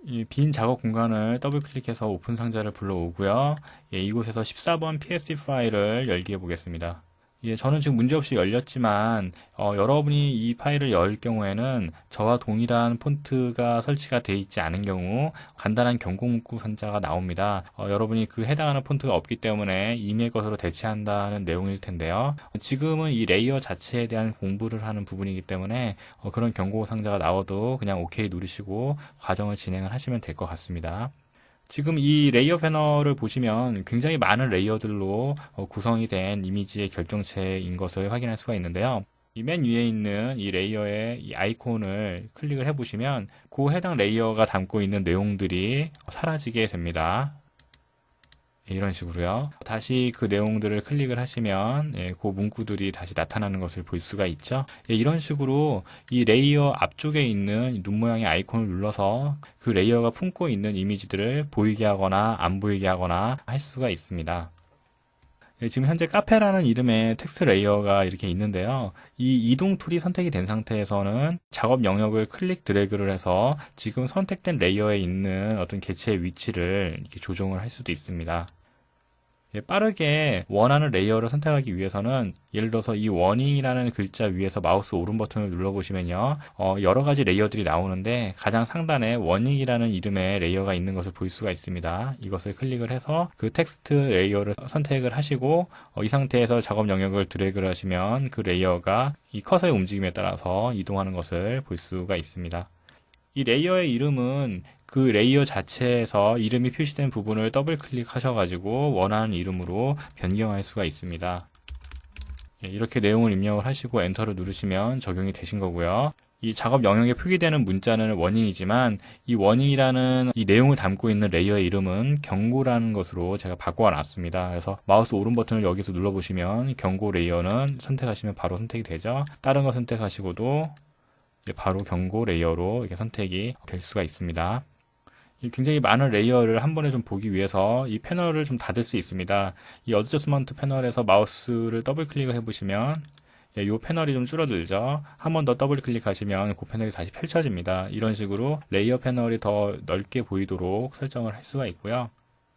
이 빈 작업 공간을 더블 클릭해서 오픈 상자를 불러오고요. 이곳에서 14번 PSD 파일을 열기 해보겠습니다. 저는 지금 문제없이 열렸지만 여러분이 이 파일을 열 경우에는 저와 동일한 폰트가 설치가 되어 있지 않은 경우 간단한 경고 문구 상자가 나옵니다. 여러분이 그 해당하는 폰트가 없기 때문에 이메일 것으로 대체한다는 내용일 텐데요. 지금은 이 레이어 자체에 대한 공부를 하는 부분이기 때문에 그런 경고 상자가 나와도 그냥 OK 누르시고 과정을 진행을 하시면 될 것 같습니다. 지금 이 레이어 패널을 보시면 굉장히 많은 레이어들로 구성이 된 이미지의 결정체인 것을 확인할 수가 있는데요. 이 맨 위에 있는 이 레이어의 이 아이콘을 클릭을 해보시면 그 해당 레이어가 담고 있는 내용들이 사라지게 됩니다. 이런 식으로요. 다시 그 내용들을 클릭을 하시면 그 문구들이 다시 나타나는 것을 볼 수가 있죠. 이런 식으로 이 레이어 앞쪽에 있는 눈 모양의 아이콘을 눌러서 그 레이어가 품고 있는 이미지들을 보이게 하거나 안 보이게 하거나 할 수가 있습니다. 지금 현재 카페라는 이름의 텍스트 레이어가 이렇게 있는데요. 이 이동 툴이 선택이 된 상태에서는 작업 영역을 클릭 드래그를 해서 지금 선택된 레이어에 있는 어떤 개체의 위치를 이렇게 조정을 할 수도 있습니다. 빠르게 원하는 레이어를 선택하기 위해서는 예를 들어서 이 워닝이라는 글자 위에서 마우스 오른 버튼을 눌러보시면요. 여러 가지 레이어들이 나오는데 가장 상단에 워닝이라는 이름의 레이어가 있는 것을 볼 수가 있습니다. 이것을 클릭을 해서 그 텍스트 레이어를 선택을 하시고 이 상태에서 작업 영역을 드래그를 하시면 그 레이어가 이 커서의 움직임에 따라서 이동하는 것을 볼 수가 있습니다. 이 레이어의 이름은 그 레이어 자체에서 이름이 표시된 부분을 더블 클릭하셔가지고 원하는 이름으로 변경할 수가 있습니다. 이렇게 내용을 입력을 하시고 엔터를 누르시면 적용이 되신 거고요. 이 작업 영역에 표기되는 문자는 워닝이지만 이 워닝이라는 이 내용을 담고 있는 레이어의 이름은 경고라는 것으로 제가 바꿔 놨습니다. 그래서 마우스 오른 버튼을 여기서 눌러보시면 경고 레이어는 선택하시면 바로 선택이 되죠. 다른 거 선택하시고도 바로 경고 레이어로 이렇게 선택이 될 수가 있습니다. 굉장히 많은 레이어를 한 번에 좀 보기 위해서 이 패널을 좀 닫을 수 있습니다. 이 어드저스먼트 패널에서 마우스를 더블 클릭을 해보시면 이 패널이 좀 줄어들죠. 한 번 더 더블 클릭하시면 그 패널이 다시 펼쳐집니다. 이런 식으로 레이어 패널이 더 넓게 보이도록 설정을 할 수가 있고요.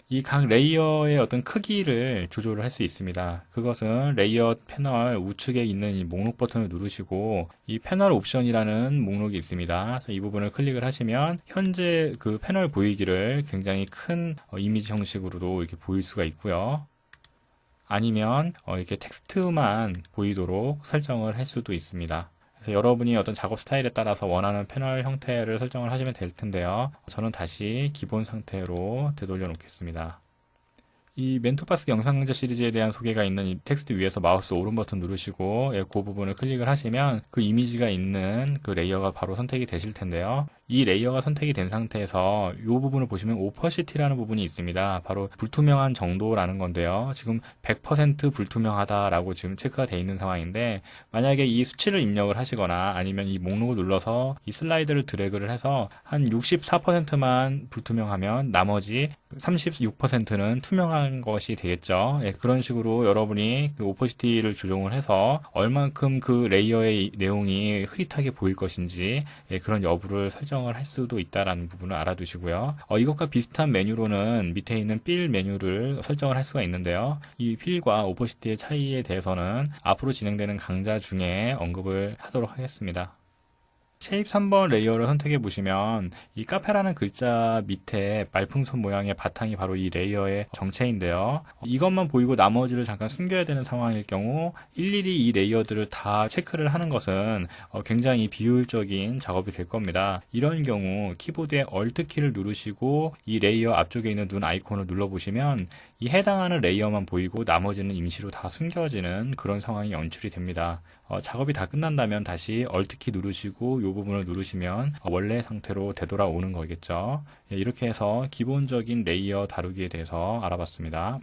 이 각 레이어의 어떤 크기를 조절을 할 수 있습니다. 그것은 레이어 패널 우측에 있는 이 목록 버튼을 누르시고 이 패널 옵션이라는 목록이 있습니다. 그래서 이 부분을 클릭을 하시면 현재 그 패널 보이기를 굉장히 큰 이미지 형식으로도 이렇게 보일 수가 있고요. 아니면 이렇게 텍스트만 보이도록 설정을 할 수도 있습니다. 그래서 여러분이 어떤 작업 스타일에 따라서 원하는 패널 형태를 설정을 하시면 될 텐데요. 저는 다시 기본 상태로 되돌려 놓겠습니다. 이 멘토파스 영상 강좌 시리즈에 대한 소개가 있는 이 텍스트 위에서 마우스 오른 버튼 누르시고 그 부분을 클릭을 하시면 그 이미지가 있는 그 레이어가 바로 선택이 되실 텐데요. 이 레이어가 선택이 된 상태에서 이 부분을 보시면 오퍼시티라는 부분이 있습니다. 바로 불투명한 정도라는 건데요. 지금 100% 불투명하다라고 지금 체크가 되어 있는 상황인데 만약에 이 수치를 입력을 하시거나 아니면 이 목록을 눌러서 이 슬라이드를 드래그를 해서 한 64%만 불투명하면 나머지 36%는 투명한 것이 되겠죠. 그런 식으로 여러분이 그 오퍼시티를 조정을 해서 얼만큼 그 레이어의 내용이 흐릿하게 보일 것인지 그런 여부를 설정을 할 수도 있다는 부분을 알아두시고요. 이것과 비슷한 메뉴로는 밑에 있는 필 메뉴를 설정을 할 수가 있는데요. 이 필과 오퍼시티의 차이에 대해서는 앞으로 진행되는 강좌 중에 언급을 하도록 하겠습니다. 쉐입 3번 레이어를 선택해 보시면 이 카페라는 글자 밑에 말풍선 모양의 바탕이 바로 이 레이어의 정체인데요. 이것만 보이고 나머지를 잠깐 숨겨야 되는 상황일 경우 일일이 이 레이어들을 다 체크를 하는 것은 굉장히 비효율적인 작업이 될 겁니다. 이런 경우 키보드의 Alt 키를 누르시고 이 레이어 앞쪽에 있는 눈 아이콘을 눌러보시면 이 해당하는 레이어만 보이고 나머지는 임시로 다 숨겨지는 그런 상황이 연출이 됩니다. 작업이 다 끝난다면 다시 Alt 키 누르시고 이 부분을 누르시면 원래 상태로 되돌아오는 거겠죠. 이렇게 해서 기본적인 레이어 다루기에 대해서 알아봤습니다.